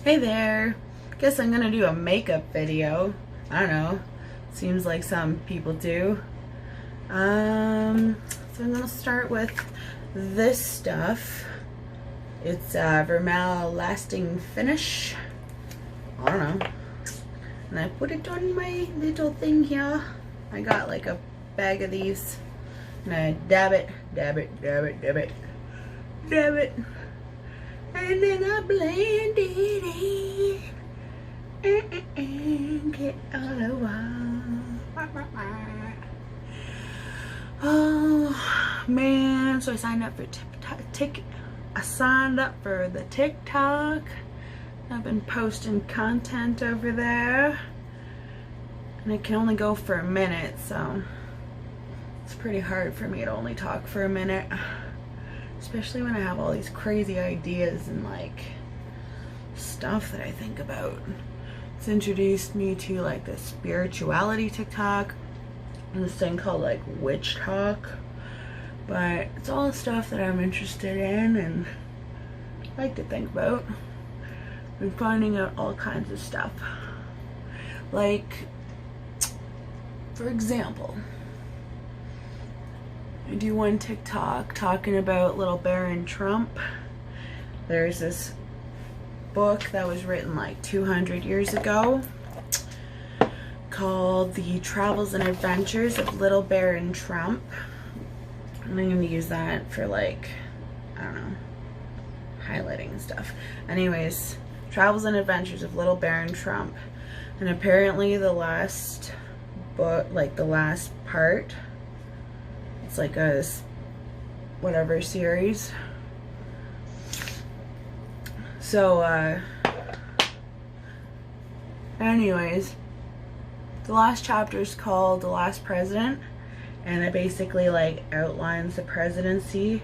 Hey there. Guess I'm gonna do a makeup video. I don't know. Seems like some people do. So I'm gonna start with this stuff. It's Vermel Lasting Finish. I don't know. And I put it on my little thing here. I got like a bag of these. And I dab it, dab it, dab it, dab it, dab it. And then I blend it in. Get all the while. Oh man, so I signed up for the TikTok. I've been posting content over there. And it can only go for a minute, so it's pretty hard for me to only talk for a minute. Especially when I have all these crazy ideas and like stuff that I think about. It's introduced me to like the spirituality TikTok and this thing called like witch talk. But it's all the stuff that I'm interested in and like to think about. Been finding out all kinds of stuff. Like, for example, I do one TikTok talking about little Baron Trump. There's this book that was written like 200 years ago called The Travels and Adventures of Little Baron Trump. And I'm going to use that for like, I don't know, highlighting and stuff. Anyways, Travels and Adventures of Little Baron Trump. And apparently the last book, like the last part, it's like a whatever series. So anyways, the last chapter is called The Last President, and it basically like outlines the presidency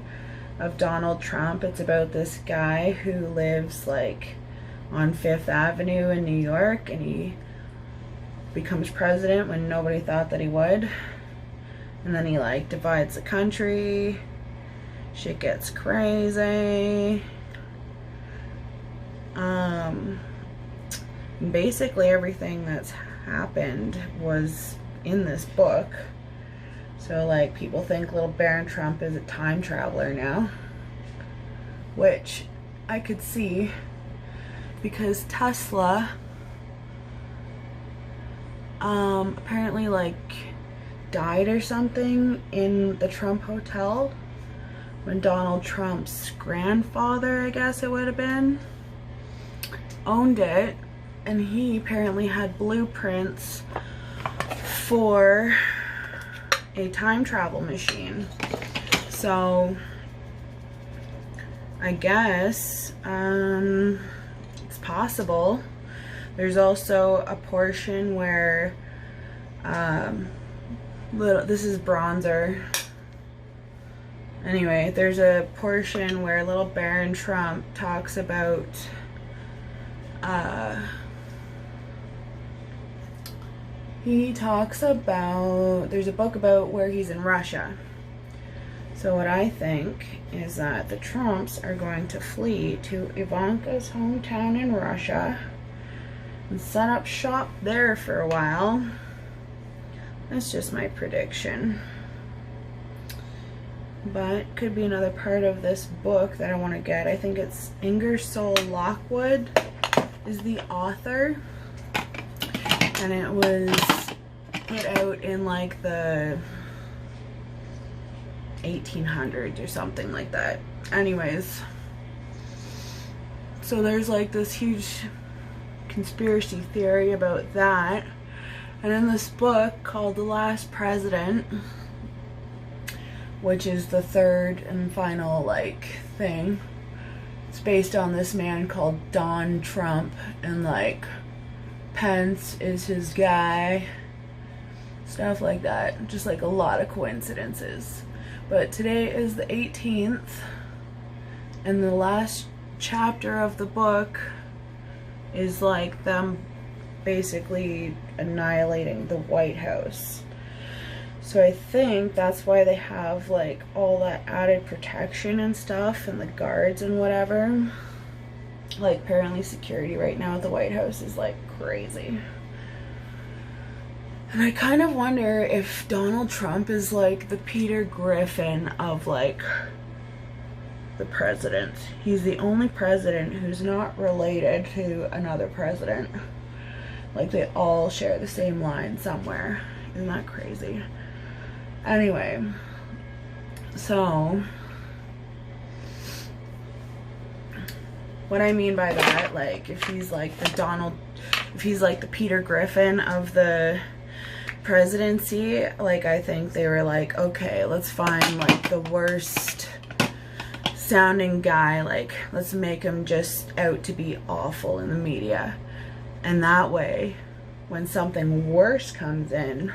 of Donald Trump. It's about this guy who lives like on 5th Avenue in New York, and he becomes president when nobody thought that he would. And then he like divides the country. Shit gets crazy. Basically everything that's happened was in this book. So like people think little Baron Trump is a time traveler now, which I could see because Tesla apparently like died or something in the Trump Hotel when Donald Trump's grandfather, I guess it would have been, owned it, and he apparently had blueprints for a time travel machine. So I guess it's possible. There's also a portion where this is bronzer. Anyway, there's a portion where little Baron Trump talks about there's a book about where he's in Russia. So what I think is that the Trumps are going to flee to Ivanka's hometown in Russia and set up shop there for a while. That's just my prediction. But could be another part of this book that I want to get. I think it's Ingersoll Lockwood is the author. And it was put out in like the 1800s or something like that. Anyways, so there's like this huge conspiracy theory about that. And in this book called The Last President, which is the third and final like thing, it's based on this man called Don Trump, and like Pence is his guy, stuff like that. Just like a lot of coincidences. But today is the 18th, and the last chapter of the book is like them basically annihilating the White House. So I think that's why they have like all that added protection and stuff and the guards and whatever. Like, apparently security right now at the White House is like crazy. And I kind of wonder if Donald Trump is like the Peter Griffin of like the presidents. He's the only president who's not related to another president. Like, they all share the same line somewhere. Isn't that crazy? Anyway, so what I mean by that, like, if he's like the Peter Griffin of the presidency, like, I think they were like, okay, let's find like the worst sounding guy, like, let's make him just out to be awful in the media, and that way when something worse comes in,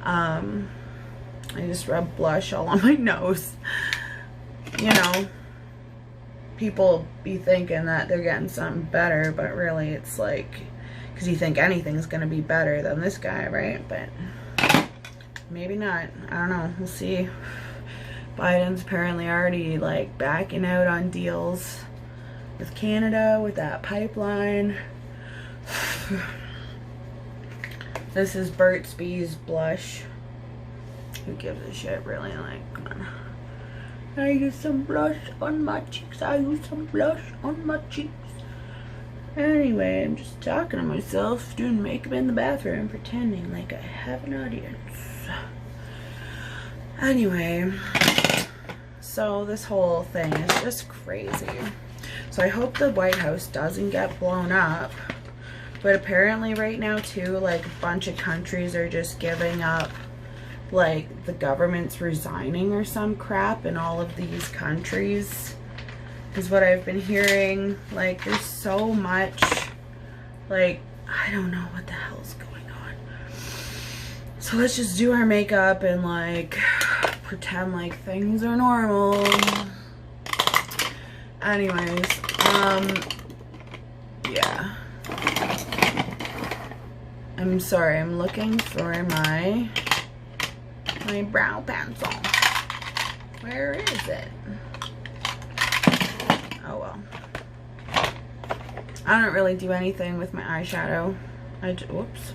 I just rub blush all on my nose, you know, people be thinking that they're getting something better, but really it's like, because you think anything's gonna be better than this guy, right? But maybe not. I don't know, we'll see. Biden's apparently already like backing out on deals with Canada with that pipeline. This is Burt's Bees blush. Who gives a shit, really? Like, come on. I use some blush on my cheeks. I use some blush on my cheeks. Anyway, I'm just talking to myself, doing makeup in the bathroom, pretending like I have an audience. Anyway, so this whole thing is just crazy. So I hope the White House doesn't get blown up. But apparently right now too, like, a bunch of countries are just giving up. Like, the government's resigning or some crap in all of these countries, is what I've been hearing. Like, there's so much, like, I don't know what the hell's going on. So let's just do our makeup and like pretend like things are normal. Anyways, yeah. I'm sorry, I'm looking for my brow pencil. Where is it? Oh well. I don't really do anything with my eyeshadow. Whoops.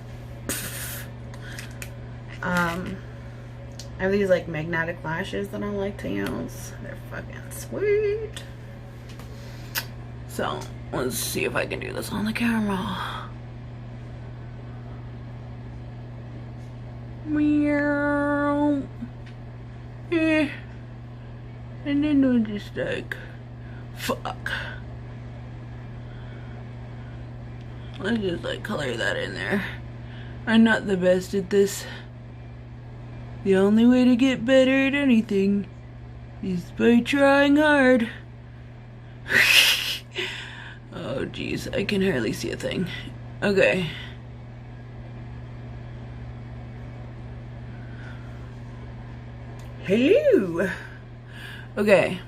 I have these like magnetic lashes that I like to use. They're fucking sweet. So let's see if I can do this on the camera. Meow. Eh. And then we'll just like, fuck. Let's just like color that in there. I'm not the best at this. The only way to get better at anything is by trying hard. Oh jeez, I can hardly see a thing. Okay. Hello. Okay.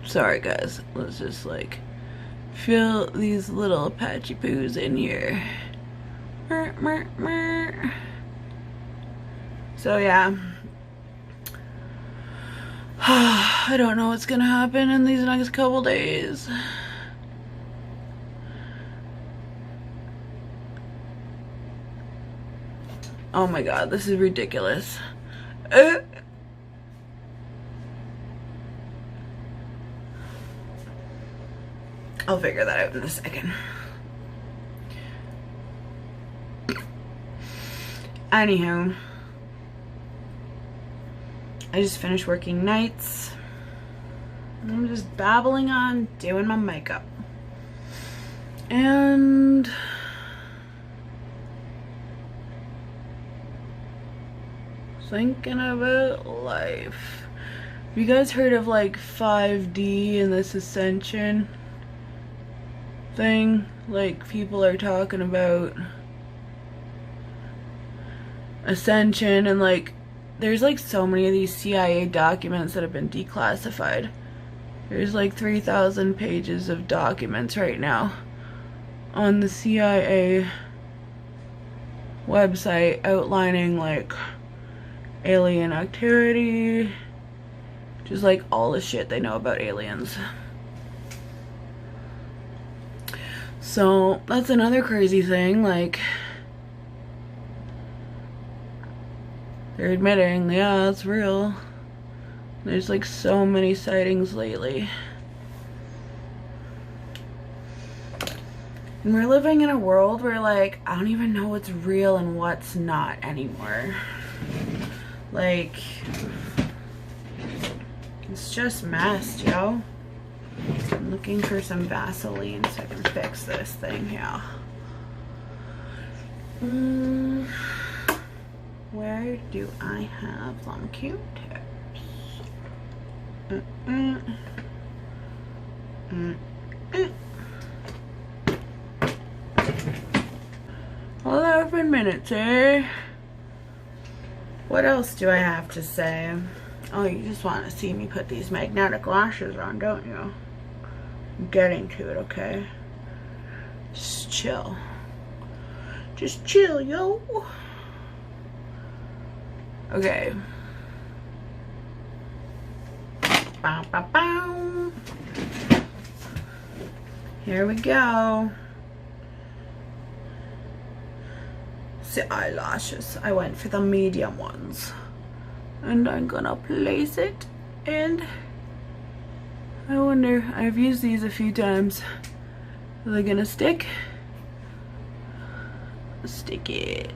Sorry guys, let's just like fill these little patchy poos in here. So yeah. I don't know what's gonna happen in these next couple days. Oh my god, this is ridiculous. I'll figure that out in a second. Anywho, I just finished working nights. I'm just babbling on, doing my makeup. And thinking about life. Have you guys heard of like 5D and this Ascension thing? Like, people are talking about Ascension, and like there's like so many of these CIA documents that have been declassified. There's like 3,000 pages of documents right now on the CIA website outlining like alien activity, just like all the shit they know about aliens. So that's another crazy thing, like they're admitting, yeah, it's real. There's like so many sightings lately. And we're living in a world where like, I don't even know what's real and what's not anymore. Like, it's just messed, yo. I'm looking for some Vaseline so I can fix this thing here. Where do I have some Q-tips? Well, 11 minutes, eh? What else do I have to say? Oh, you just want to see me put these magnetic lashes on, don't you? I'm getting to it, okay? Just chill. Just chill, yo. Okay. Bow, bow, bow. Here we go. The eyelashes. I went for the medium ones. And I'm gonna place it, and I wonder, I've used these a few times. Are they gonna stick? Stick it.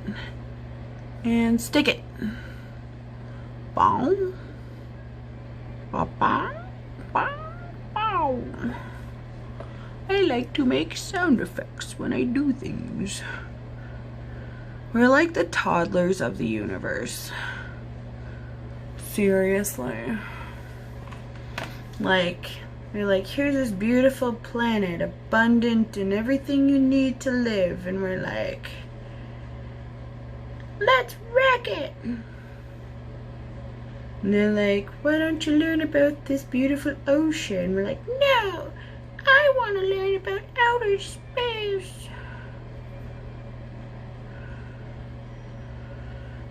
And stick it. Bow. Bow, bow, bow, bow. I like to make sound effects when I do things. We're like the toddlers of the universe. Seriously. Like, they're like, here's this beautiful planet, abundant in everything you need to live. And we're like, let's wreck it. And they're like, why don't you learn about this beautiful ocean? We're like, no, I want to learn about outer space.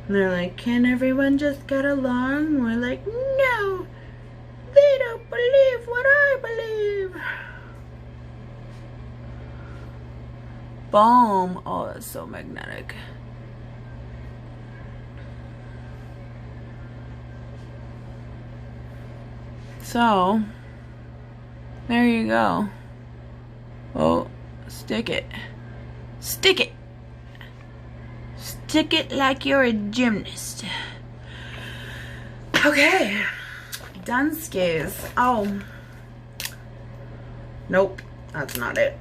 And they're like, can everyone just get along? We're like, no, they don't believe what I believe. Boom. Oh, that's so magnetic. So, there you go. Oh, stick it. Stick it. Stick it like you're a gymnast. Okay. Done skis. Oh. Nope. That's not it.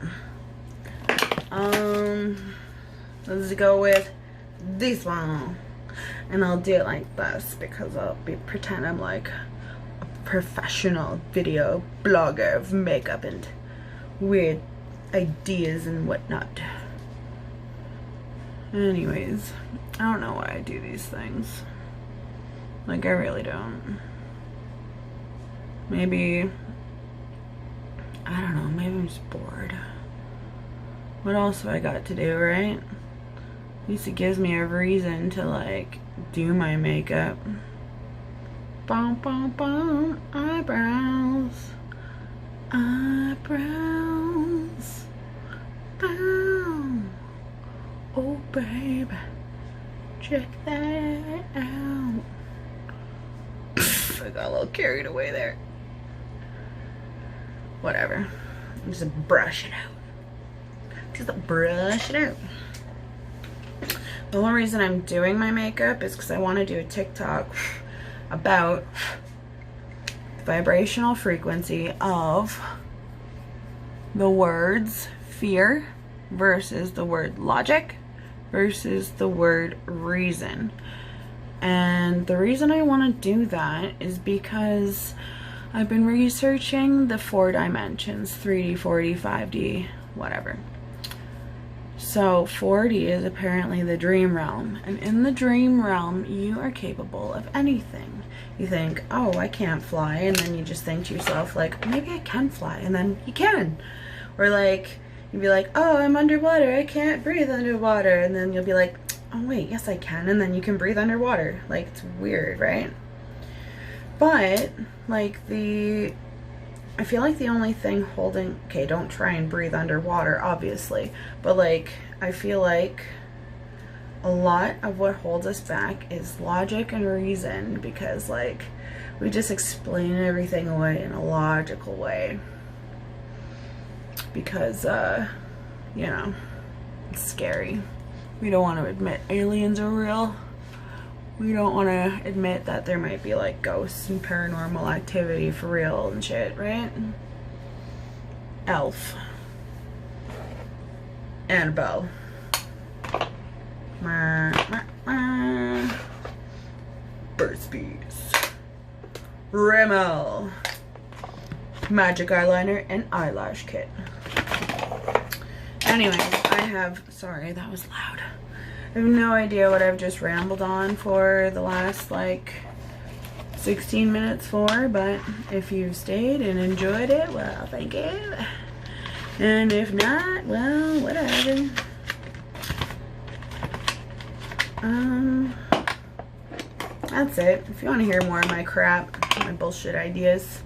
Let's go with this one. And I'll do it like this because I'll pretend I'm like a professional video blogger of makeup and weird ideas and whatnot. Anyways, I don't know why I do these things. Like, I really don't. Maybe, I don't know, maybe I'm just bored. What else have I got to do, right? At least it gives me a reason to, like, do my makeup. Bum, bum, bum. Eyebrows. Eyebrows. Bow. Oh, babe, check that out. I got a little carried away there. Whatever. Just brush it out. Just brush it out. The only reason I'm doing my makeup is because I want to do a TikTok about the vibrational frequency of the words fear versus the word logic versus the word reason. And the reason I want to do that is because I've been researching the 4 dimensions, 3D, 4D, 5D, whatever. So 4D is apparently the dream realm, and in the dream realm you are capable of anything. You think, oh, I can't fly, and then you just think to yourself like, maybe I can fly, and then you can. Or like, You'd be like, oh, I'm underwater, I can't breathe underwater. And then you'll be like, oh wait, yes I can. And then you can breathe underwater. Like, it's weird, right? But, like, I feel like the only thing holding, okay, don't try and breathe underwater, obviously. But, like, I feel like a lot of what holds us back is logic and reason, because, like, we just explain everything away in a logical way. Because, you know, it's scary. We don't want to admit aliens are real. We don't want to admit that there might be like ghosts and paranormal activity for real and shit, right? Elf. Annabelle. Burt's Bees. Rimmel. Magic eyeliner and eyelash kit. Anyway, sorry, that was loud. I have no idea what I've just rambled on for the last like 16 minutes for, but if you've stayed and enjoyed it, well, thank you. And if not, well, whatever. That's it. If you want to hear more of my crap, my bullshit ideas,